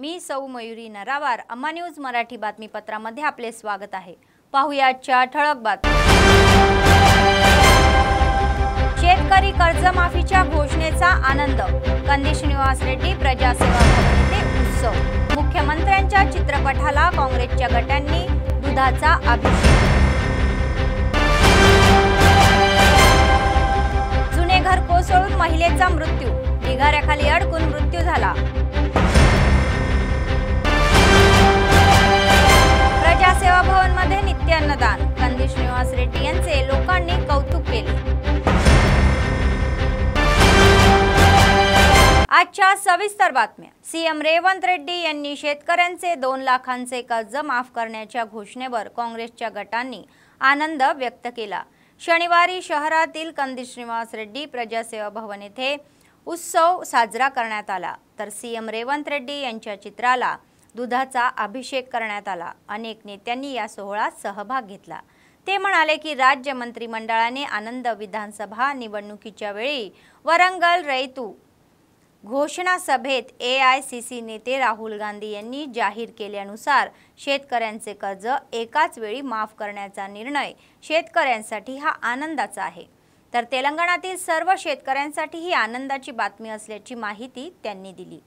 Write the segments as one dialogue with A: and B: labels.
A: मी सौ मयुरी नरावार अम्मा न्यूज मराठी बातमीपत्रामध्ये आपले स्वागत आहे। पाहुयाच्या ठळक बातम्या। शेतकरी कर्जमाफीच्या घोषणेचा आनंद, कंदी श्रीनिवास रेड्डी प्रजासेवा भवन येथे उत्सव। मुख्यमंत्र्यांच्या चित्रपटाला काँग्रेसच्या गटांनी दुधाचा अभिषेक। जुने घर कोसळून महिलेचा मृत्यू, ढिगाऱ्याखाली अडकून मृत्यू झाला। प्रजासेवा भवन मध्ये नित्य अन्नदान, कंदी श्रीनिवास रेड्डी यांचे लोकांनी कौतुक केले। आजच्या सविस्तर बातम्या। सीएम रेवंत रेड्डी यांनी शेतकऱ्यांचे 2 लाखांचे कर्ज माफ करण्याच्या घोषणेवर काँग्रेसच्या गटांनी आनंद व्यक्त केला। शनिवारी शहरातील कंदी श्रीनिवास रेड्डी प्रजासेवा भवन येथे उत्सव साजरा करण्यात आला, तर सीएम रेवंत रेड्डी यांच्या चित्राला दुधाचा अभिषेक करण्यात आला। अनेक नेत्यांनी या सोहळ्यात सहभाग घेतला। ते म्हणाले की राज्य मंत्रिमंडळाने आनंद विधानसभा निवडणुकीच्या वेळी वरंगल रैतू घोषणा सभेत एआयसीसी नेते राहुल गांधी यांनी जाहीर केल्यानुसार शेतकऱ्यांचे कर्ज एकाच वेळी माफ करण्याचा निर्णय शेतकऱ्यांसाठी हा आनंदाचा आहे, तर तेलंगणातील सर्व शेतकऱ्यांसाठी ही आनंदाची बातमी असल्याची माहिती त्यांनी दिली।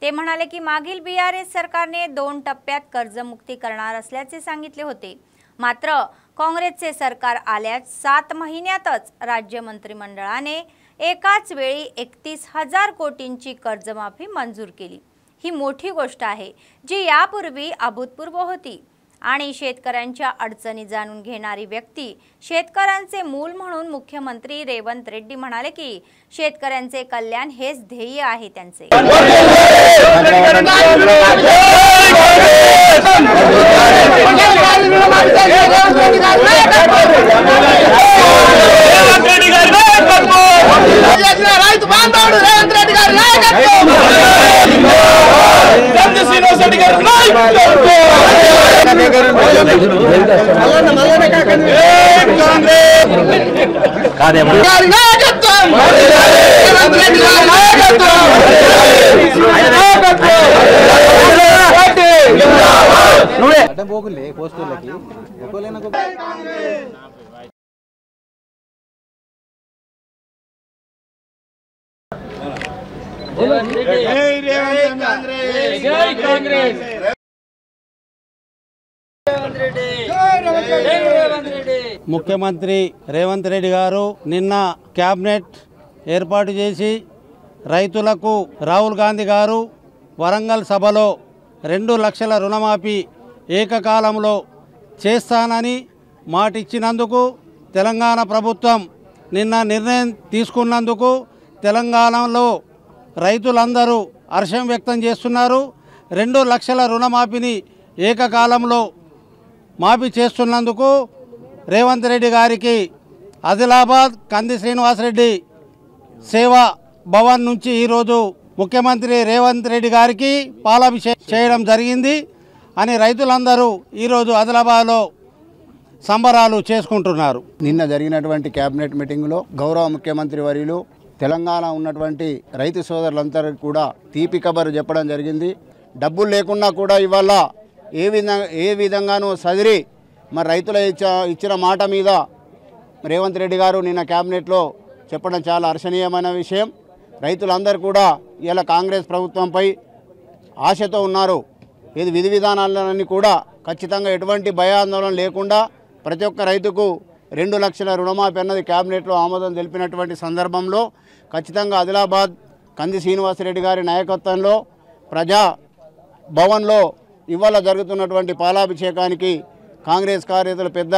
A: ते म्हणाले की मागील बीआरएस सरकारने 2 टप्प्यात कर्जमुक्ती करणार असल्याचे सांगितले होते, मात्र काँग्रेसचे सरकार आल्यास 7 महिन्यातच राज्य मंत्रिमंडळाने एकाच वेळी 31,000 कोटींची कर्जमाफी मंजूर केली। ही मोठी गोष्ट आहे जी यापूर्वी अभूतपूर्व होती आणि शेतकऱ्यांच्या अडचणी जाणून घेणारी व्यक्ती शेतकऱ्यांचे मूल म्हणून मुख्यमंत्री रेवंत रेड्डी म्हणाले की शेतकऱ्यांचे कल्याण हेच ध्येय आहे त्यांचे।
B: ముఖ్యమంత్రి రేవంత్ రెడ్డి గారు నిన్న క్యాబినెట్ ఏర్పాటు చేసి రైతులకు రాహుల్ గాంధీ గారు వరంగల్ సభలో 2 లక్షల రుణమాఫీ ఏకకాలంలో చేస్తానని మాట ఇచ్చినందుకు తెలంగాణ ప్రభుత్వం నిన్న నిర్ణయం తీసుకున్నందుకు తెలంగాణలో రైతులందరూ హర్షం వ్యక్తం చేస్తున్నారు। 2 లక్షల రుణమాఫీని ఏకకాలంలో మాఫీ చేస్తున్నందుకు రేవంత్ రెడ్డి గారికి ఆదిలాబాద్ కంది శ్రీనివాస్ రెడ్డి సేవా భవన్ నుంచి ఈరోజు ముఖ్యమంత్రి రేవంత్ రెడ్డి గారికి పాలాభిషేకం చేయడం జరిగింది అని రైతులందరూ ఈరోజు ఆదిలాబాద్లో సంబరాలు చేసుకుంటున్నారు।
C: నిన్న జరిగినటువంటి క్యాబినెట్ మీటింగ్లో గౌరవ ముఖ్యమంత్రి వర్యులు తెలంగాణ ఉన్నటువంటి రైతు సోదరులందరికీ కూడా తీపి కబరు చెప్పడం జరిగింది। డబ్బులు లేకున్నా కూడా ఇవాళ ఏ విధంగానూ సదిరి మరి రైతుల ఇచ్చిన మాట మీద రేవంత్ రెడ్డి గారు నిన్న క్యాబినెట్లో చెప్పడం చాలా హర్షణీయమైన విషయం। రైతులందరూ కూడా ఇలా కాంగ్రెస్ ప్రభుత్వంపై ఆశతో ఉన్నారు। ఇది విధి విధానాలన్నీ కూడా ఖచ్చితంగా ఎటువంటి భయాందోళన లేకుండా ప్రతి ఒక్క రైతుకు 2 లక్షల రుణమాఫీ అన్నది క్యాబినెట్లో ఆమోదం తెలిపినటువంటి సందర్భంలో ఖచ్చితంగా ఆదిలాబాద్ కంది శ్రీనివాస్ రెడ్డి గారి నాయకత్వంలో ప్రజా భవన్లో ఇవాళ జరుగుతున్నటువంటి పాలాభిషేకానికి కాంగ్రెస్ కార్యకర్తలు పెద్ద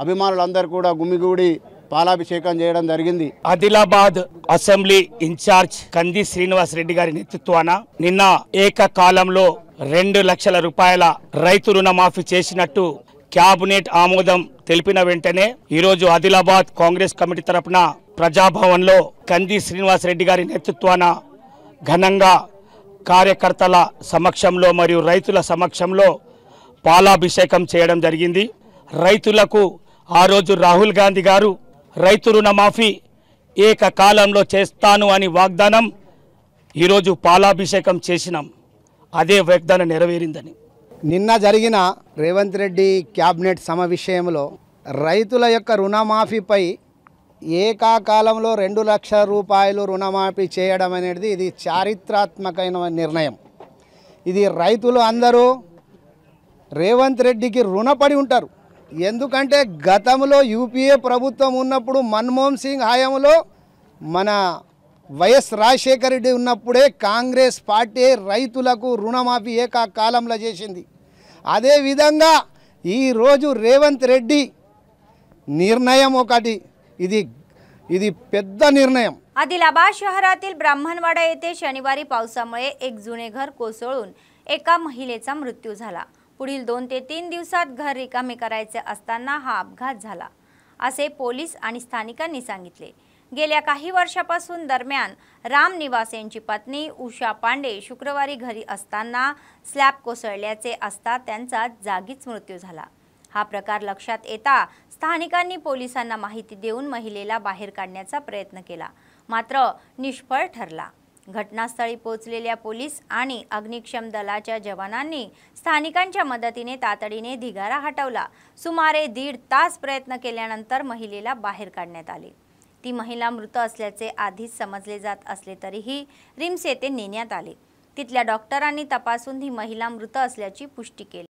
C: అభిమానులందరూ కూడా గుమిగూడి పాలాభిషేకం చేయడం జరిగింది।
D: ఆదిలాబాద్ అసెంబ్లీ ఇన్ఛార్జ్ కంది శ్రీనివాస్ రెడ్డి గారి నేతృత్వాన నిన్న ఏకకాలంలో 2 లక్షల రూపాయల రైతు రుణమాఫీ చేసినట్టు క్యాబినెట్ ఆమోదం తెలిపిన వెంటనే ఈరోజు ఆదిలాబాద్ కాంగ్రెస్ కమిటీ తరపున ప్రజాభవన్లో కంది శ్రీనివాస్ రెడ్డి గారి నేతృత్వాన ఘనంగా కార్యకర్తల సమక్షంలో మరియు రైతుల సమక్షంలో పాలాభిషేకం చేయడం జరిగింది। రైతులకు ఆ రోజు రాహుల్ గాంధీ గారు రైతు రుణమాఫీ ఏకకాలంలో చేస్తాను అని వాగ్దానం ఈరోజు పాలాభిషేకం చేసినాం। అదే వాగ్దానం నెరవేరిందని.
E: నిన్న జరిగిన రేవంత్ రెడ్డి క్యాబినెట్ సమావేశంలో రైతుల యొక్క రుణమాఫీపై ఏకాకాలంలో 2 లక్షల రూపాయలు రుణమాఫీ చేయడం అనేది ఇది చారిత్రాత్మకమైన నిర్ణయం. ఇది రైతులు అందరూ రేవంత్ రెడ్డికి రుణపడి ఉంటారు. ఎందుకంటే గతంలో యూపీఏ ప్రభుత్వం ఉన్నప్పుడు మన్మోహన్ సింగ్ హయాంలో మన వైఎస్ రాజశేఖర రెడ్డి ఉన్నప్పుడే కాంగ్రెస్ పార్టీ రైతులకు రుణమాఫీ ఏకాకాలంలో చేసింది. అదేవిధంగా ఈరోజు రేవంత్ రెడ్డి निर्णय पेद्द निर्णय.
A: आदिलाबाद शहरातील ब्राह्मणवाडा येथे शनिवारी पावसामुळे एक जुने घर कोसळून एका महिलेचा मृत्यू झाला. पुढील 2 ते 3 दिवसात घर रिकामे करायचे असताना हा अपघात झाला असे पोलीस आणि स्थानिकांनी सांगितले. गेल्या काही वर्षापासून दरम्यान राम निवास यांची पत्नी उषा पांडे शुक्रवारी घरी असताना स्लॅब कोसळल्याचे असता त्यांचा जागीच मृत्यू झाला. हा प्रकार लक्षात येता स्थानिकांनी पोलिसांना माहिती देऊन महिलेला बाहेर काढण्याचा प्रयत्न केला, मात्र निष्फळ ठरला. घटनास्थळी पोहोचलेल्या पोलीस आणि अग्निशमन दलाच्या जवानांनी स्थानिकांच्या मदतीने तातडीने ढिगारा हटवला. सुमारे 1.5 तास प्रयत्न केल्यानंतर महिलेला बाहेर काढण्यात आले. ती महिला मृत असल्याचे आधीच समजले जात असले तरीही रिम्स येथे नेण्यात आले. तिथल्या डॉक्टरांनी तपासून ही महिला मृत असल्याची पुष्टी केली.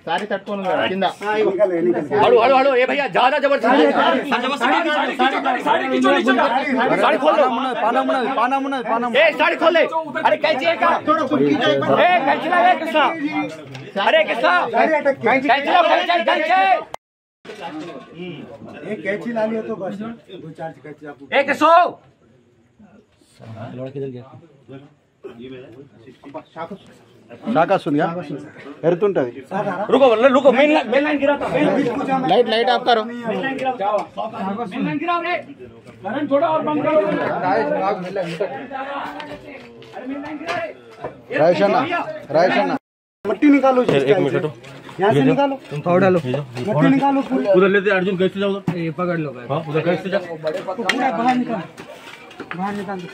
F: सारी तटकोन किंदा हळू हळू हळू ए भैया ज्यादा जबरदस्ती साड़ी खोल लो पाना ए साड़ी खोल ले. अरे कैची है का ए कैची ना कृष्णा. अरे कृष्णा कैची ला कैची
G: एक कैची ला लिया तो बस 2-4 कैची आपको
F: ए कृष्णा
G: लौड़ किधर गया शाखा सुनिया एरतुंटది.
F: रुको रुको मेन लाइन गिरा था. लाइट ऑफ करो.
G: मेन लाइन गिराओ रे करंट थोड़ा और बंद करो. रायशना मट्टी निकालो. एक मिनट यहाँ से निकालो. तुम पाउडर डालो. मट्टी निकालो. उधर लेते अर्जुन कैसे जाओ उधर. ये पकड़ लो. हां उधर कैसे जा. पूरा बाहर निकाल दो.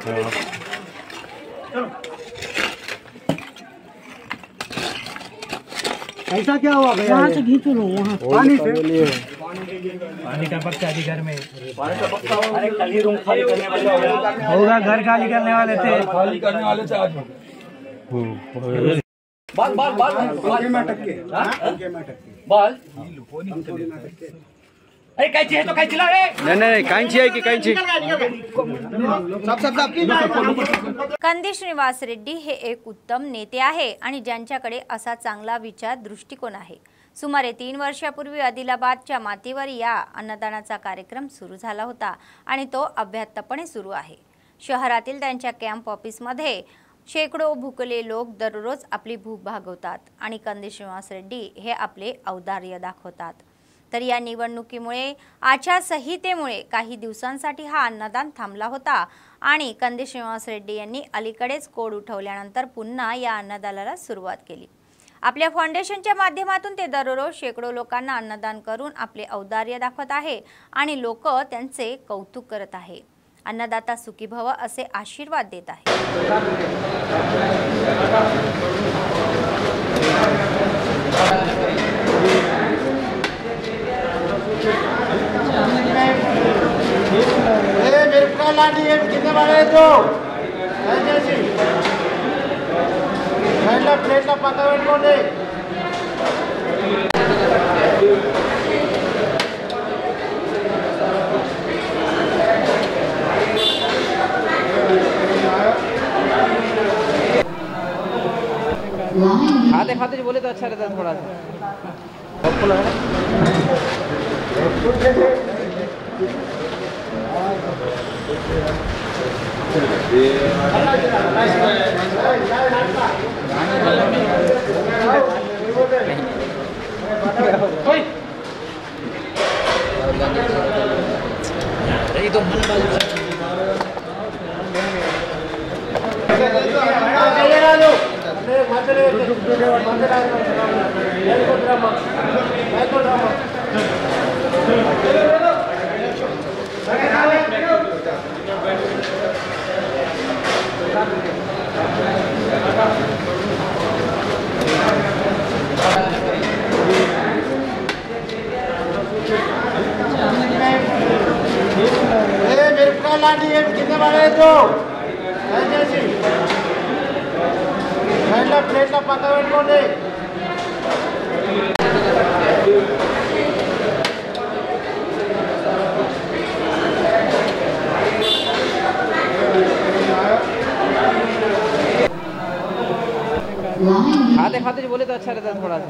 G: चलो ऐसा क्या हुआ भैया. वहाँ से खींचो लो. वहाँ पानी टपकता है घर में. अरे खाली रूम खाली करने वाले होगा. घर खाली करने वाले थे आज. बाल अरे कैची है तो कैची ला रे. नहीं कैची है कि कैची.
A: कंदी श्रीनिवास रेड्डी हे एक उत्तम नेते आहे आणि ज्यांच्याकडे असा चांगला विचार दृष्टिकोन आहे. सुमारे 3 वर्षापूर्वी आदिलाबादच्या मातीवर या अन्नदानाचा कार्यक्रम सुरू झाला होता आणि तो अव्याहतपणे सुरू आहे. शहरातील त्यांच्या कॅम्प ऑफिसमध्ये शेकडो भुकले लोक दररोज आपली भूक भागवतात आणि कंदी श्रीनिवास रेड्डी हे आपले औदार्य दाखवतात. तर या निवडणुकीमुळे आचारसंहितेमुळे काही दिवसांसाठी हा अन्नदान थांबला होता आणि कंदी श्रीनिवास रेड्डी यांनी अलीकडेच कोड उठवल्यानंतर पुन्हा या अन्नदानाला सुरुवात केली. आपल्या फाउंडेशनच्या माध्यमातून ते दररोज शेकडो लोकांना अन्नदान करून आपले औदार्य दाखवत आहे आणि लोक त्यांचे कौतुक करत आहे. अन्नदाता सुखी भव असे आशीर्वाद देत आहे.
G: कितने वाले तो प्लेट पका పెట్టుకోండి.
H: खाते खाते बोले तो अच्छा रहता थोड़ा सा.
B: ప్లేట్ల పక్క పెట్టుకోండి.
H: खाते खाते जो बोले तो अच्छा रहता थोड़ा सा।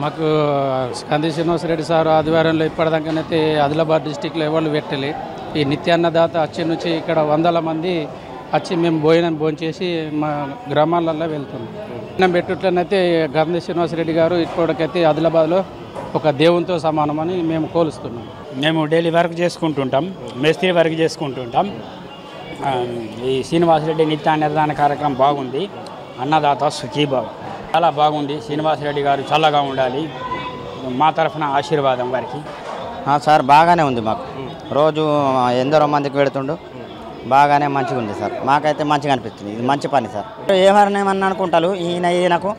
I: మాకు కంది శ్రీనివాసరెడ్డి సార్ ఆధ్వర్యంలో ఇప్పటిదాకానైతే ఆదిలాబాద్ డిస్టిక్లో ఎవరు పెట్టలే. ఈ నిత్యాన్నదాత వచ్చి నుంచి ఇక్కడ వందల మంది వచ్చి మేము భోజనం చేసి మా గ్రామాలలో వెళ్తున్నాం. మనం పెట్టుట్లనైతే కంది శ్రీనివాసరెడ్డి గారు ఇప్పటికైతే ఆదిలాబాద్లో ఒక దేవునితో సమానమని మేము కోలుస్తున్నాం.
D: మేము డైలీ వర్క్ చేసుకుంటుంటాం, మేస్త్రి వర్క్ చేసుకుంటుంటాం. ఈ శ్రీనివాసరెడ్డి నిత్యాన్నదాన కార్యక్రమం బాగుంది. అన్నదాత సుఖీభావ చాలా బాగుంది. శ్రీనివాసరెడ్డి గారు చల్లగా ఉండాలి. మా తరఫున ఆశీర్వాదం వారికి.
J: సార్ బాగానే ఉంది. మాకు రోజు ఎందరో మందికి పెడుతుండు. బాగానే మంచిగా ఉంది సార్. మాకైతే మంచిగా అనిపిస్తుంది. ఇది మంచి పని సార్. ఏమన్నా అనుకుంటారు, ఈయనకు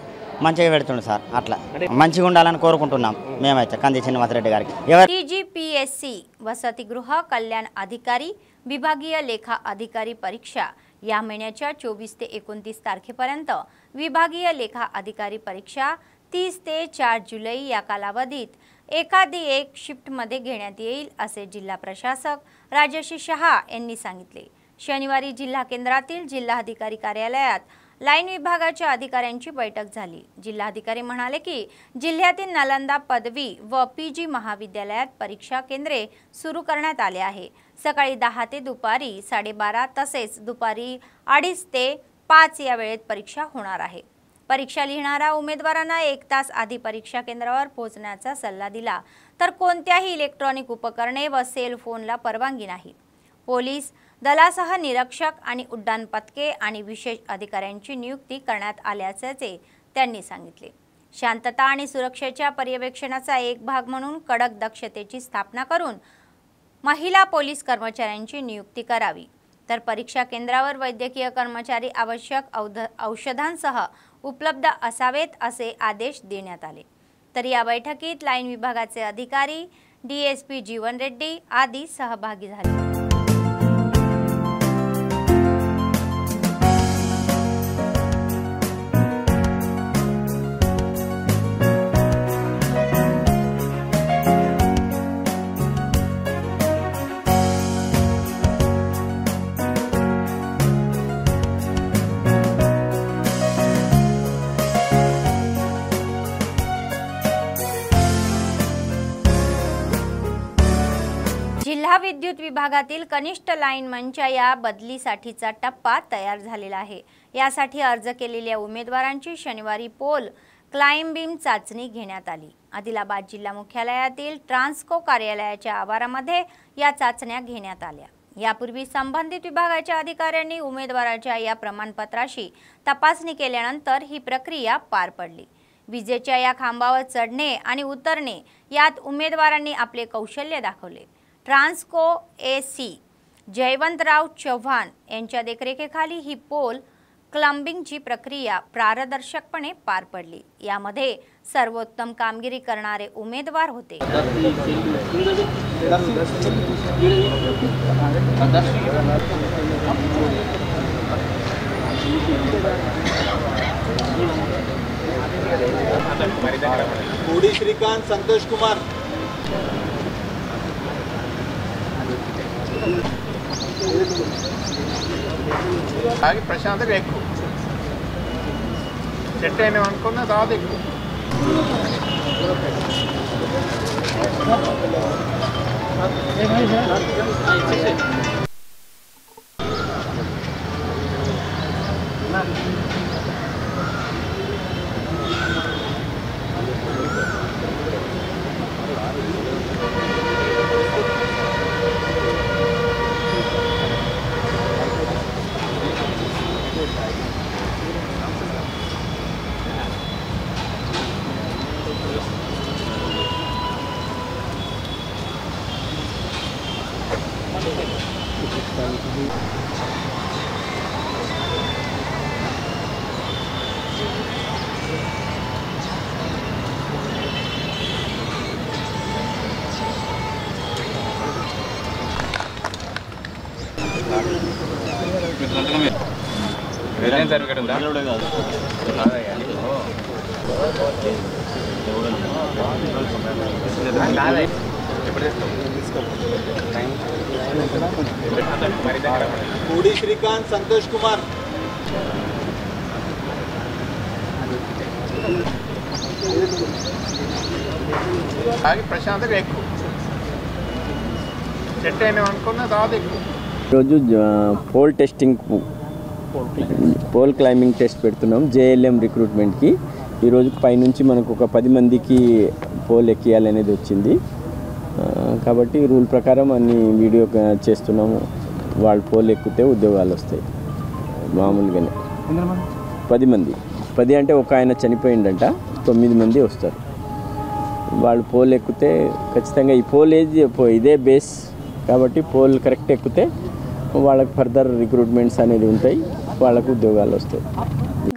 J: మంచిగా పెడుతుండు సార్. అట్లా మంచిగా ఉండాలని కోరుకుంటున్నాం మేమైతే कंदी श्रीनिवासरेड्डी गाరికి.
A: TGPSC वसतिगृह कल्याण अधिकारी विभागीय लेखा अधिकारी परीक्षा या महिन्याच्या 24 ते 29 तारखेपर्यंत विभागीय लेखा अधिकारी परीक्षा 30 ते 4 जुलै या कालावधीत एखादी एक शिफ्टमध्ये घेण्यात येईल असे जिल्हा प्रशासक राजश्री शहा यांनी सांगितले. शनिवारी जिल्हा केंद्रातील जिल्हाधिकारी कार्यालयात लाईन विभागाच्या अधिकाऱ्यांची बैठक झाली. जिल्हाधिकारी म्हणाले की जिल्ह्यातील नालंदा पदवी व PG महाविद्यालयात परीक्षा केंद्रे सुरू करण्यात आले आहे. सकाळी 10 ते दुपारी 12:30 तसेच दुपारी 2:30 ते 5 या वेळेत परीक्षा होणार आहे. परीक्षा लिहिणाऱ्या उमेदवारांना 1 तास आधी परीक्षा केंद्रावर पोहोचण्याचा सल्ला दिला तर कोणत्याही इलेक्ट्रॉनिक उपकरणे व सेल फोनला परवानगी नाही. पोलीस दलासह निरीक्षक आणि उड्डाण पथके आणि विशेष अधिकाऱ्यांची नियुक्ती करण्यात आल्याचे त्यांनी सांगितले. शांतता आणि सुरक्षेच्या पर्यवेक्षणाचा एक भाग म्हणून कडक दक्षतेची स्थापना करून महिला पोलीस कर्मचाऱ्यांची नियुक्ती करावी. तर परीक्षा केंद्रावर वैद्यकीय कर्मचारी आवश्यक औषधांसह उपलब्ध असावेत असे आदेश देण्यात आले. तर या बैठकीत लाईन विभागाचे अधिकारी DSP जीवन रेड्डी आदी सहभागी झाले. जिल्हा विद्युत विभागातील कनिष्ठ लाईनमनच्या या बदलीसाठीचा टप्पा तयार झालेला आहे. यासाठी अर्ज केलेल्या उमेदवारांची शनिवारी पोल क्लाइंबिंग चाचणी घेण्यात आली. आदिलाबाद जिल्हा मुख्यालयातील ट्रान्सको कार्यालयाच्या आवारामध्ये या चाचण्या घेण्यात आल्या. यापूर्वी संबंधित विभागाच्या अधिकाऱ्यांनी उमेदवाराच्या या प्रमाणपत्राशी तपासणी केल्यानंतर ही प्रक्रिया पार पडली. विजेच्या या खांबावर चढणे आणि उतरणे यात उमेदवारांनी आपले कौशल्य दाखवले. ट्रान्सको AC जयवंतराव चव्हाण यांच्या देखरेखीखाली ही पोल क्लंबिंगची प्रक्रिया पारदर्शकपणे पार पडली. यामध्ये सर्वोत्तम कामगिरी करणारे उमेदवार होते.
K: कोडी श्रीकांत संतोष कुमार
B: ఆగి ప్రశాంతంగా ఎక్కువ సెట్ అయినా అనుకున్న తర్వాత ఎక్కువ
K: पूड़ी श्रीकांत संतोष कुमार
B: ఆగి ప్రశాంతంగా ఎక్కువ సెట్ అయినా అనుకున్న తర్వాత ఎక్కువ
L: రోజు pole testing pole climbing test పెడుతున్నాం జేఎల్ఎం రిక్రూట్మెంట్కి. ఈరోజు పైనుంచి మనకు ఒక 10 మందికి పోల్ ఎక్కియాలనేది వచ్చింది కాబట్టి రూల్ ప్రకారం అన్ని వీడియో చేస్తున్నాము. వాళ్ళు పోల్ ఎక్కితే ఉద్యోగాలు వస్తాయి. మామూలుగానే 10 మంది 10 అంటే ఒక ఆయన చనిపోయిందంట 9 మంది వస్తారు. వాళ్ళు పోల్ ఎక్కితే ఖచ్చితంగా ఈ పోల్ ఇదే బేస్ కాబట్టి పోల్ కరెక్ట్ ఎక్కితే వాళ్ళకి ఫర్దర్ रिक्रुटमेंट्स అనేది ఉంటాయి, వాళ్ళకు उद्योगाలు వస్తాయి.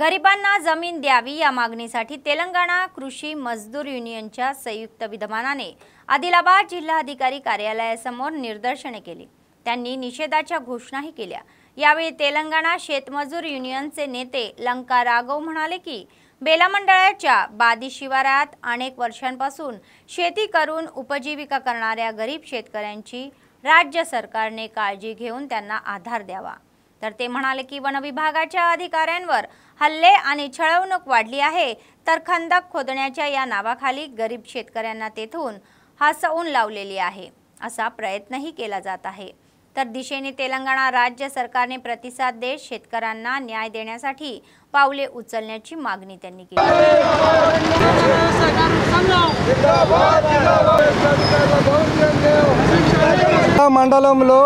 A: गरिबांना जमीन द्यावी या मागणीसाठी तेलंगणा कृषी मजदूर युनियनच्या संयुक्त विद्यमानाने आदिलाबाद जिल्हाधिकारी कार्यालयासमोर निदर्शने केली. त्यांनी निषेधाच्या घोषणाही केल्या. यावेळी तेलंगणा शेतमजूर युनियनचे नेते लंका राघव म्हणाले की बेला मंडळाच्या बादी शिवारात अनेक वर्षांपासून शेती करून उपजीविका करणाऱ्या गरीब शेतकऱ्यांची राज्य सरकारने काळजी घेऊन त्यांना आधार द्यावा. तर ते म्हणाले की वन विभागाच्या अधिकाऱ्यांवर हल्ले आणि छळवणूक वाढली आहे, तर खंदक खोदण्याच्या या नावाखाली गरीब शेतकऱ्यांना तेथून हसवून लावलेली आहे असा प्रयत्नही केला जात आहे. तर दिशेने तेलंगणा राज्य सरकारने प्रतिसाद देत शेतकऱ्यांना न्याय देण्यासाठी पावले उचलण्याची मागणी त्यांनी केली.
E: మండలంలో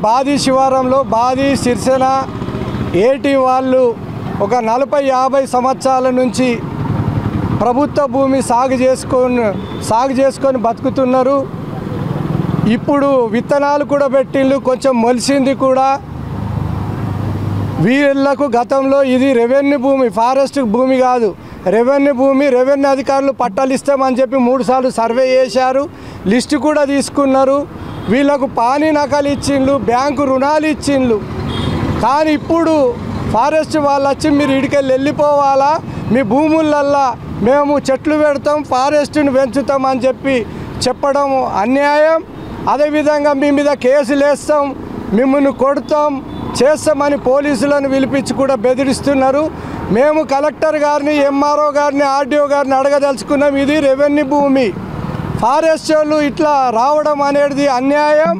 E: బాది శివారంలో బాది సిరిసేన ఏటి వాళ్ళు ఒక 40-50 సంవత్సరాల నుంచి ప్రభుత్వ భూమి సాగు చేసుకొని బతుకుతున్నారు. ఇప్పుడు విత్తనాలు కూడా పెట్టిళ్ళు, కొంచెం మొలిసింది కూడా. వీళ్ళకు గతంలో ఇది రెవెన్యూ భూమి, ఫారెస్ట్ భూమి కాదు, రెవెన్యూ భూమి. రెవెన్యూ అధికారులు పట్టాలు ఇస్తామని చెప్పి 3 సార్లు సర్వే చేశారు, లిస్టు కూడా తీసుకున్నారు. వీళ్ళకు పానీ నకలు ఇచ్చిండ్లు, బ్యాంకు రుణాలు ఇచ్చిండ్లు. కానీ ఇప్పుడు ఫారెస్ట్ వాళ్ళు వచ్చి మీరు ఇడికెళ్ళి వెళ్ళిపోవాలా, మీ భూములల్లా మేము చెట్లు పెడతాం, ఫారెస్ట్ని పెంచుతాం అని చెప్పడం అన్యాయం. అదేవిధంగా మీ మీద కేసులు వేస్తాం, మిమ్మల్ని కొడతాం, చేస్తామని పోలీసులను పిలిపించి కూడా బెదిరిస్తున్నారు. మేము కలెక్టర్ గారిని, ఎంఆర్ఓ గారిని, ఆర్డీఓ గారిని అడగదలుచుకున్నాం. ఇది రెవెన్యూ భూమి, ఫారెస్ట్ వాళ్ళు ఇట్లా రావడం అనేది అన్యాయం.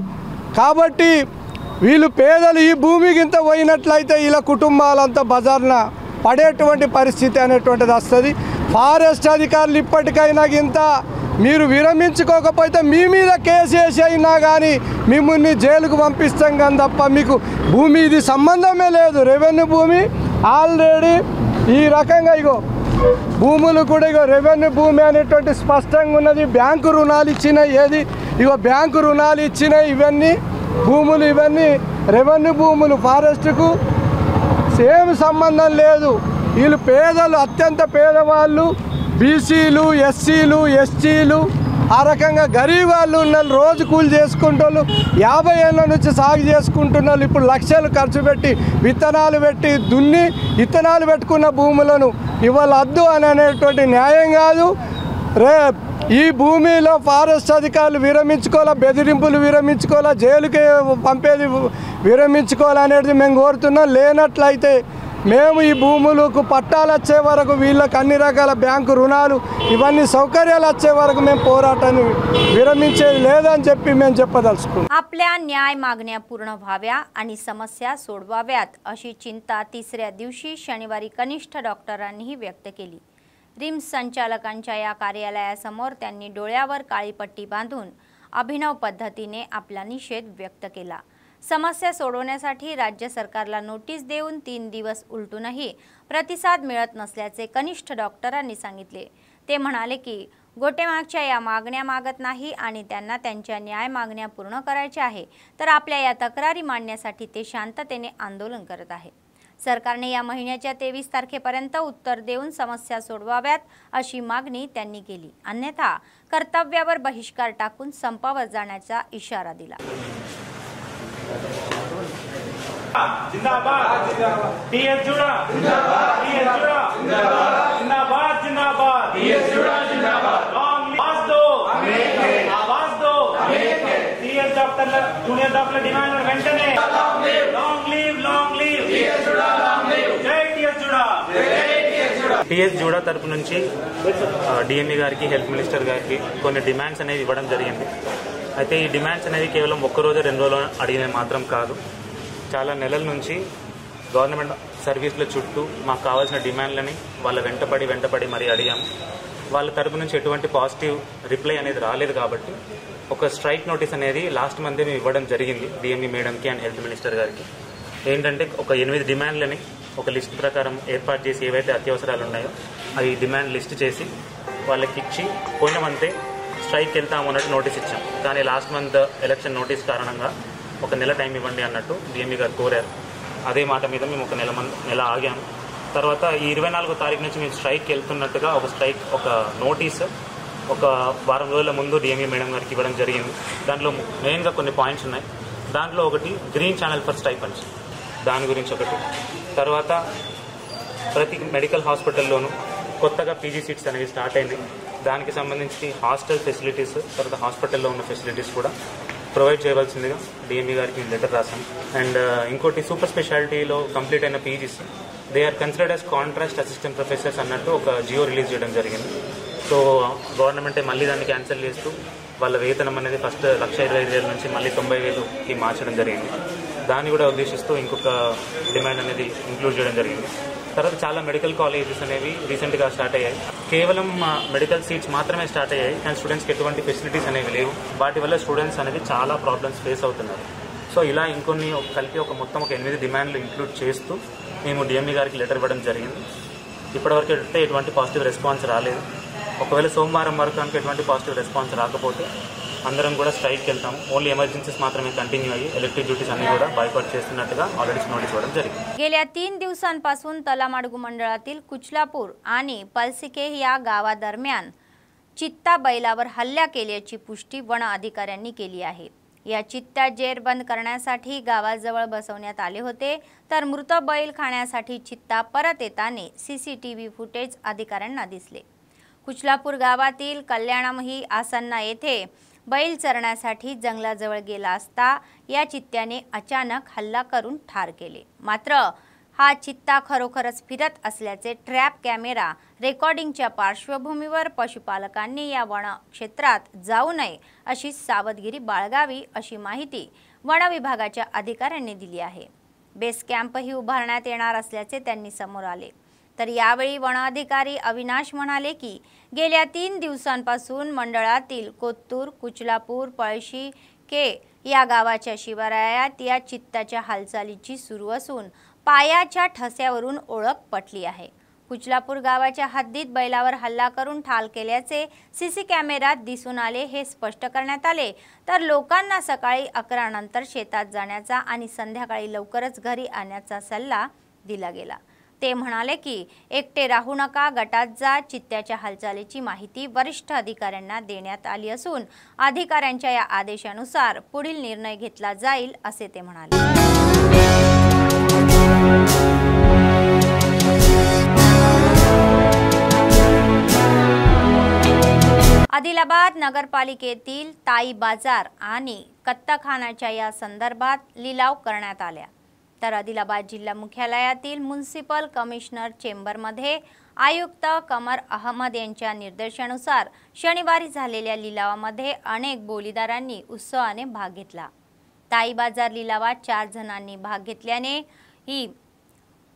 E: కాబట్టి వీళ్ళు పేదలు ఈ భూమికి ఇంత పోయినట్లయితే వీళ్ళ కుటుంబాలంతా బజార్న పడేటువంటి పరిస్థితి అనేటువంటిది వస్తుంది. ఫారెస్ట్ అధికారులు ఇప్పటికైనా ఇంత మీరు విరమించుకోకపోతే మీ మీద కేసు వేసి అయినా కానీ మిమ్మల్ని జైలుకు పంపిస్తాం కానీ తప్ప మీకు భూమి ఇది సంబంధమే లేదు. రెవెన్యూ భూమి ఆల్రెడీ ఈ రకంగా ఇగో భూములు కూడా ఇగో రెవెన్యూ భూమి అనేటువంటి స్పష్టంగా ఉన్నది. బ్యాంకు రుణాలు ఇచ్చినాయి, ఏది ఇగో బ్యాంకు రుణాలు ఇచ్చినాయి. ఇవన్నీ భూములు, ఇవన్నీ రెవెన్యూ భూములు, ఫారెస్ట్కు సేమ్ సంబంధం లేదు. వీళ్ళు పేదలు, అత్యంత పేదవాళ్ళు, బీసీలు, ఎస్సీలు, ఎస్టీలు, ఆ రకంగా గరీబ్ వాళ్ళు ఉన్నారు. రోజు కూలి చేసుకుంటోళ్ళు, 50 ఏళ్ళ నుంచి సాగు చేసుకుంటున్నారు. ఇప్పుడు లక్షలు ఖర్చు పెట్టి విత్తనాలు పెట్టి దున్ని విత్తనాలు పెట్టుకున్న భూములను ఇవాళ వద్దు అని అనేటువంటి న్యాయం కాదు. ఈ భూమిలో ఫారెస్ట్ అధికారులు విరమించుకోవాలా, బెదిరింపులు విరమించుకోవాలా, జైలుకి పంపేది విరమించుకోవాలనేది మేము కోరుతున్నాం. లేనట్లయితే మేము ఈ భూములకు పట్టాలు వచ్చే వరకు, వీళ్ళకి అన్ని రకాల బ్యాంకు రుణాలు ఇవన్నీ సౌకర్యాలు వచ్చే వరకు మేము पोराटाने विरमिंचेది లేదని చెప్పి మేము చెప్పదలుచుకున్నాం.
A: आपल्या न्याय मागण्या पूर्ण व्हाव्या आणि समस्या सोडवाव्यात अशी चिंता तिसऱ्या दिवशी शनिवारी कनिष्ठ डॉक्टरांनीही व्यक्त केली. रिम्स संचालकांच्या या कार्यालयासमोर त्यांनी डोळ्यावर काळी पट्टी बांधून अभिनव पद्धतीने आपला निषेध व्यक्त केला. समस्या सोडवण्यासाठी राज्य सरकारला नोटीस देऊन 3 दिवस उलटूनही प्रतिसाद मिळत नसल्याचे कनिष्ठ डॉक्टरांनी सांगितले. ते म्हणाले की गोटेमागच्या या मागण्या मागत नाही आणि त्यांना त्यांच्या न्याय मागण्या पूर्ण करायच्या आहे, तर आपल्या या तक्रारी मांडण्यासाठी ते शांततेने आंदोलन करत आहे. सरकारने या महिन्याच्या 23 तारखेपर्यंत उत्तर देऊन समस्या सोडवाव्यात अशी मागणी त्यांनी केली. अन्यथा कर्तव्यावर बहिष्कार टाकून संपावर जाण्याचा इशारा दिला.
M: जिंदाबाद टीएस जुड़ा जिंदाबाद टीएस जुड़ा जिंदाबाद जिंदाबाद टीएस जुड़ा जिंदाबाद आवाज दो TS doctor junior doctor demand वेंटने लॉन्ग लीव टीएस जुड़ा जय टीएस जुड़ा
N: టీఎస్ జూడా తరపు నుంచి డిఎంఈ గారికి హెల్త్ మినిస్టర్ గారికి కొన్ని డిమాండ్స్ అనేవి ఇవ్వడం జరిగింది. అయితే ఈ డిమాండ్స్ అనేవి కేవలం ఒక్క రోజు 2 రోజులు అడిగినవి మాత్రం కాదు. చాలా నెలల నుంచి గవర్నమెంట్ సర్వీసుల చుట్టూ మాకు కావాల్సిన డిమాండ్లని వాళ్ళ వెంటపడి మరీ అడిగాము. వాళ్ళ తరపు నుంచి ఎటువంటి పాజిటివ్ రిప్లై అనేది రాలేదు. కాబట్టి ఒక స్ట్రైక్ నోటీస్ అనేది లాస్ట్ మంత్ మేము ఇవ్వడం జరిగింది డిఎంఈ మేడంకి అండ్ హెల్త్ మినిస్టర్ గారికి. ఏంటంటే ఒక 8 డిమాండ్లని ఒక లిస్ట్ ప్రకారం ఏర్పాటు చేసి ఏవైతే అత్యవసరాలు ఉన్నాయో అవి డిమాండ్ లిస్ట్ చేసి వాళ్ళకి ఇచ్చి పోయిన మంతే స్ట్రైక్ వెళ్తాము అన్నట్టు నోటీస్ ఇచ్చాం. కానీ లాస్ట్ మంత్ ఎలక్షన్ నోటీస్ కారణంగా ఒక నెల టైం ఇవ్వండి అన్నట్టు డిఎంఈ గారు కోరారు. అదే మాట మీద మేము ఒక నెల ఆగాము. తర్వాత ఈ 24వ తారీఖు నుంచి మేము స్ట్రైక్కి వెళ్తున్నట్టుగా ఒక నోటీస్ ఒక వారం రోజుల ముందు డిఎంఈ మేడం గారికి ఇవ్వడం జరిగింది. దాంట్లో మెయిన్గా కొన్ని పాయింట్స్ ఉన్నాయి. దాంట్లో ఒకటి గ్రీన్ ఛానల్ ఫర్ స్టైపెండ్స్, దాని గురించి ఒకటి. తర్వాత ప్రతి మెడికల్ హాస్పిటల్లోనూ కొత్తగా పీజీ సీట్స్ అనేవి స్టార్ట్ అయినాయి. దానికి సంబంధించి హాస్టల్ ఫెసిలిటీస్, తర్వాత హాస్పిటల్లో ఉన్న ఫెసిలిటీస్ కూడా ప్రొవైడ్ చేయవలసిందిగా డిఎంఈ గారికి మేము లెటర్ రాసాం. అండ్ ఇంకోటి సూపర్ స్పెషాలిటీలో కంప్లీట్ అయిన PGs they are considered as contract assistant professors అన్నట్టు ఒక జియో రిలీజ్ చేయడం జరిగింది. సో గవర్నమెంటే మళ్ళీ దాన్ని క్యాన్సిల్ చేస్తూ వాళ్ళ వేతనం అనేది ఫస్ట్ 1,25,000 నుంచి మళ్ళీ 90,000కి మార్చడం జరిగింది. దాన్ని కూడా ఉద్దేశిస్తూ ఇంకొక డిమాండ్ అనేది ఇంక్లూడ్ చేయడం జరిగింది. తర్వాత చాలా మెడికల్ కాలేజెస్ అనేవి రీసెంట్గా స్టార్ట్ అయ్యాయి. కేవలం మెడికల్ సీట్స్ మాత్రమే స్టార్ట్ అయ్యాయి, కానీ స్టూడెంట్స్కి ఎటువంటి ఫెసిలిటీస్ అనేవి లేవు. వాటి వల్ల స్టూడెంట్స్ అనేది చాలా ప్రాబ్లమ్స్ ఫేస్ అవుతున్నారు. సో ఇలా ఇంకొన్ని కలిపి మొత్తం 8 డిమాండ్లు ఇంక్లూడ్ చేస్తూ మేము డిఎంఈ గారికి లెటర్ ఇవ్వడం జరిగింది. ఇప్పటివరకు అయితే ఎటువంటి పాజిటివ్ రెస్పాన్స్ రాలేదు. ఒకవేళ సోమవారం వరకు కనుక ఎటువంటి పాజిటివ్ రెస్పాన్స్ రాకపోతే అందరం కూడా स्ट्राईक వెళ్తాము. ఓన్లీ ఎమర్జెన్సీస్ మాత్రమే कंटिन्यू అయ్యి ఎలక్ట్రిక్ డ్యూటీస్ అన్ని కూడా బాయ్काट చేస్తున్నట్టుగా ఆల్రెడీ నోటీస్ ఇవ్వడం జరిగింది.
A: गेल्या 3 दिवसांपासून तलामाडगू मंडळातील कुचलापूर आणि पलसिके या गावादरम्यान चित्ता बैलावर हल्ला केल्याची पुष्टी वन अधिकाऱ्यांनी केली आहे. या चित्ता जेरबंद करण्यासाठी गावाजवळ बसवण्यात आले होते, तर मृत बैल खाण्यासाठी चित्ता परत येताना सीसीटीव्ही फुटेज अधिकाऱ्यांना दिसले. कुचलापूर गावातील कल्याणमही आसन्ना येथे बैल चरण्यासाठी जंगलाजवळ गेला असता या चित्त्याने अचानक हल्ला करून ठार केले. मात्र हा चित्ता खरोखरच फिरत असल्याचे ट्रॅप कॅमेरा रेकॉर्डिंगच्या पार्श्वभूमीवर पशुपालकांनी या वन क्षेत्रात जाऊ नये अशी सावधगिरी बाळगावी अशी माहिती वन विभागाच्या अधिकाऱ्यांनी दिली आहे. बेस कॅम्पही उभारण्यात येणार असल्याचे त्यांनी समोर आले. तर यावेळी वन अधिकारी अविनाश म्हणाले की गेल्या 3 दिवसांपासून मंडळातील कोत्तूर, कुचलापूर, पळशी के या गावाच्या शिवारात या चित्ताच्या हालचालीची सुरू असून पायाच्या ठस्यावरून ओळख पटली आहे. कुचलापूर गावाच्या हद्दीत बैलावर हल्ला करून ठार केल्याचे सीसी कॅमेऱ्यात दिसून आले. हे स्पष्ट करण्यात आले तर लोकांना सकाळी 11 नंतर शेतात जाण्याचा आणि संध्याकाळी लवकरच घरी आणण्याचा सल्ला दिला गेला. ते म्हणाले की एकटे राहू नका, गटात जा. चित्त्याच्या हालचालीची माहिती वरिष्ठ अधिकाऱ्यांना देण्यात आली असून अधिकाऱ्यांच्या या आदेशानुसार पुढील निर्णय घेतला जाईल असे ते म्हणाले. आदिलाबाद नगरपालिकेतील ताई बाजार आणि कत्तलखानाच्या या संदर्भात लिलाव करण्यात आल्या। तर आदिलाबाद जिल्हा मुख्यालयातील म्युनिसिपल कमिशनर चेंबरमध्ये आयुक्त कमर अहमद यांच्या निर्देशानुसार शनिवारी झालेल्या लिलावामध्ये अनेक बोलीदारांनी उत्साहाने भाग घेतला। ताई बाजार लिलावात 4 जणांनी भाग घेतल्याने ही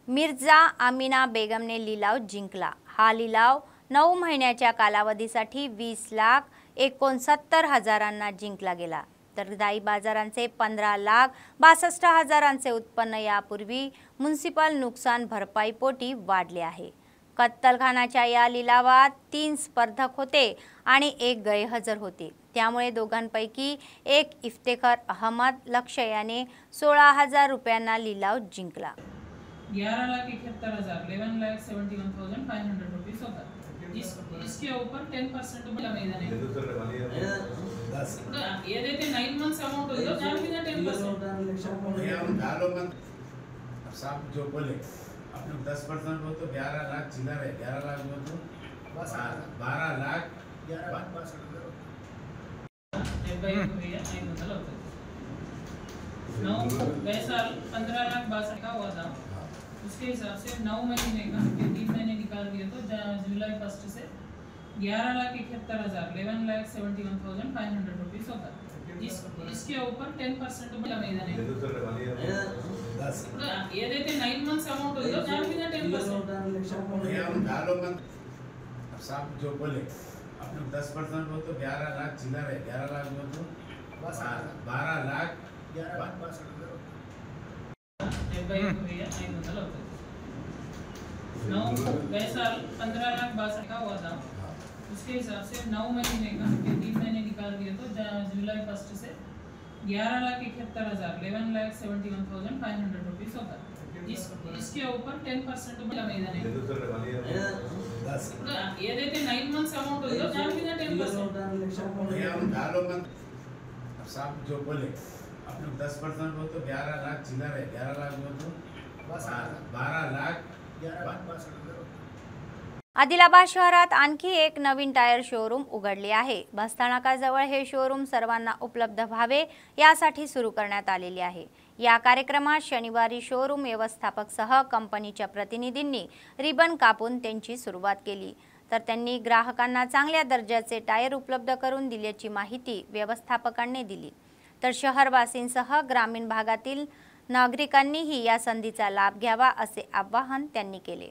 A: मिर्झा आमिना बेगमने लिलाव जिंकला। हा लिलाव 9 महिन्याच्या कालावधीसाठी 20,69,000 जिंकला गेला। तर दाई बाजारांचे 15,62,000 उत्पन्न यापूर्वी म्युनिसिपल नुकसान भरपाईपोटी वाढले आहे। कत्तलखानाच्या या लिलावात 3 स्पर्धक होते आणि 1 गैरहजर होते। त्यामुळे दोघांपैकी एक इफ्तेखार अहमद लक्ष याने 16,000 रुपयांना लिलाव जिंकला।
O: 11,71,000 11,71,500 रुपीस होता। इसके ऊपर 10% मैदान है। ये देते 9 मंथ्स अमाउंट होगा, जान भी ना 10%।
P: साहब जो बोले अपने 10% हो तो 11 लाख चिल्लर है, 11 लाख हो तो 12 लाख
O: 15,62,000 का हुआ था। उसके हिसाब से 9 महीने का 3 महीने निकाल दिए तो जुलाई 1 से 11,71,000 11,71,500 रुपीस होता। इसके ऊपर 10% मैदान है। ये देते 9 मंथ्स अमाउंट होगा, जान भी ना 10%।
P: साहब जो बोले अपने 10% हो तो 11 लाख चिल्लर है, 11 लाख हो तो 12 लाख
O: 15,62,000 का हुआ था। उसके हिसाब से 9 महीने का 3 महीने निकाल दिए तो जुलाई 1 से 11,71,000 11,71,500 रुपीस होता। इसके ऊपर 10% मैदान है। ये देते 9 मंथ्स अमाउंट होगा, जान भी ना 10%।
P: साहब जो बोले अपने 10% हो तो 11 लाख चिल्लर है, 11 लाख हो तो 12 लाख
A: आदिलाबाद शहरात आणखी एक नवीन टायर शोरूम उघडले आहे। बसस्थानकाजवळ हे शोरूम सर्वांना उपलब्ध व्हावे यासाठी सुरू करण्यात आलेले आहे। या कार्यक्रमात शनिवारी शोरूम व्यवस्थापक सह कंपनीच्या प्रतिनिधींनी रिबन कापून त्यांची सुरुवात केली। तर त्यांनी ग्राहकांना चांगल्या दर्जाचे टायर उपलब्ध करून दिल्याची माहिती व्यवस्थापकांनी दिली। तर शहरवासींसह ग्रामीण भागातील नागरिकांनीही या संधीचा लाभ घ्यावा असे आवाहन त्यांनी केले।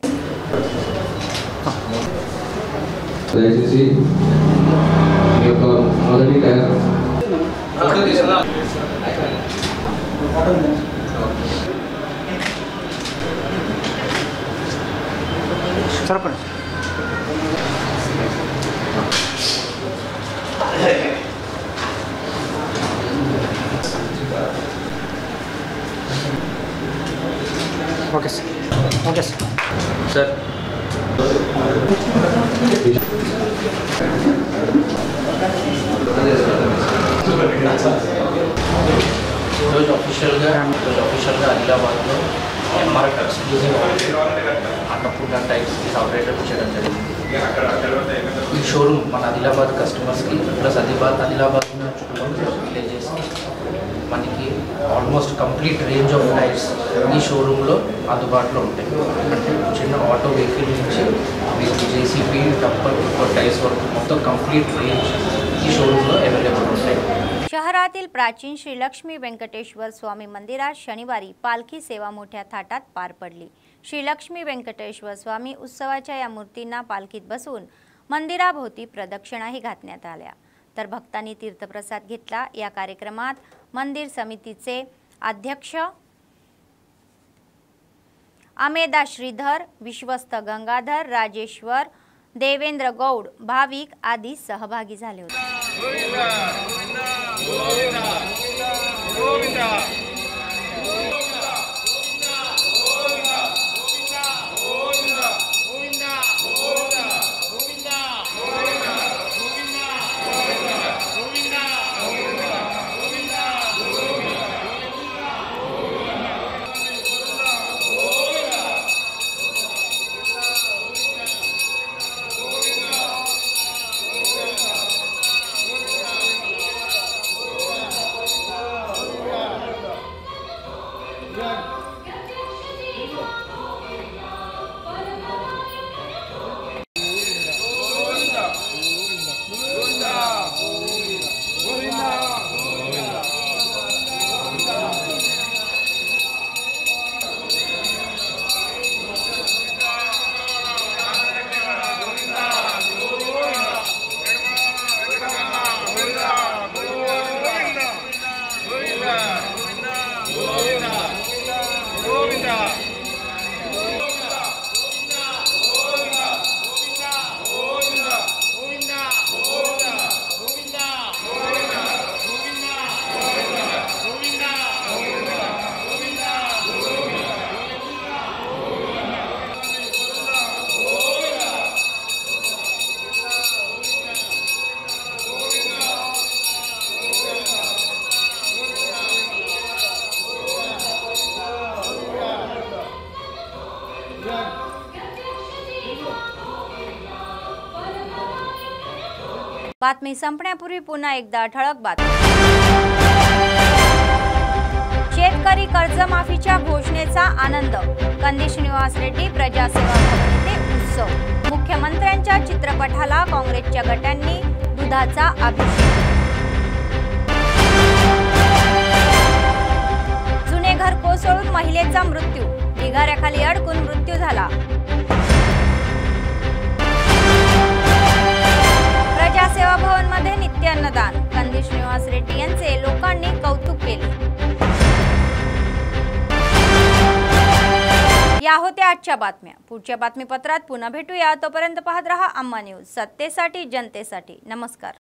Q: Okay sir, okay sir.
R: Official ఆదిలాబాద్లో MRF exclusive Annapurna tyres operator చేయడం జరిగింది। ఈ షోరూమ్ మన ఆదిలాబాద్ కస్టమర్స్కి ప్లస్ ఆదిలాబాద్ చుట్టుపక్కల విలేజెస్కి మనకి almost complete range of tyres ఈ షోరూంలో అందుబాటులో ఉంటాయి। అంటే చిన్న ఆటో వెహికల్ నుంచి మీకు జేసీబీ టప్పర్ టైర్స్ వరకు మొత్తం కంప్లీట్ రేంజ్ ఈ షోరూంలో అవైలబుల్ ఉంటాయి।
A: शहरातील प्राचीन श्री लक्ष्मी वेंकटेश्वर स्वामी मंदिरात शनिवारी पालखी सेवा मोठ्या थाटात पार पडली। श्री लक्ष्मी वेंकटेश्वर स्वामी उत्सवाच्या या मूर्तींना पालखीत बसवून मंदिराभोवती प्रदक्षिणाही घातण्यात आल्या। तर भक्तांनी तीर्थप्रसाद घेतला। या कार्यक्रमात मंदिर समितीचे अध्यक्ष अमेदा श्रीधर, विश्वस्त गंगाधर, राजेश्वर, देवेंद्र गौड, भाविक आदी सहभागी झाले होते। बातमी संपण्यापूर्वी पुन्हा एकदा ठळक बातमी. शेतकरी कर्जमाफीच्या घोषणेचा आनंद. कंदी श्रीनिवास रेड्डी प्रजासेवा भवन येथे उत्सव. मुख्यमंत्र्यांच्या चित्रपटाला काँग्रेसच्या गटांनी दुधाचा अभिषेक. जुने घर कोसळून महिलेचा मृत्यू. ढिगाऱ्याखाली अडकून मृत्यू झाला. प्रजासेवा भवन मध्ये नित्य अन्नदान. कंदी श्रीनिवास रेड्डी यांचे लोकांनी कौतुक केले. या होत्या आजच्या बातम्या. पुढच्या बातमीपत्रात पुन्हा भेटूया. तोपर्यंत पाहत रहा अम्मा न्यूज, सत्तेसाठी जनतेसाठी. नमस्कार.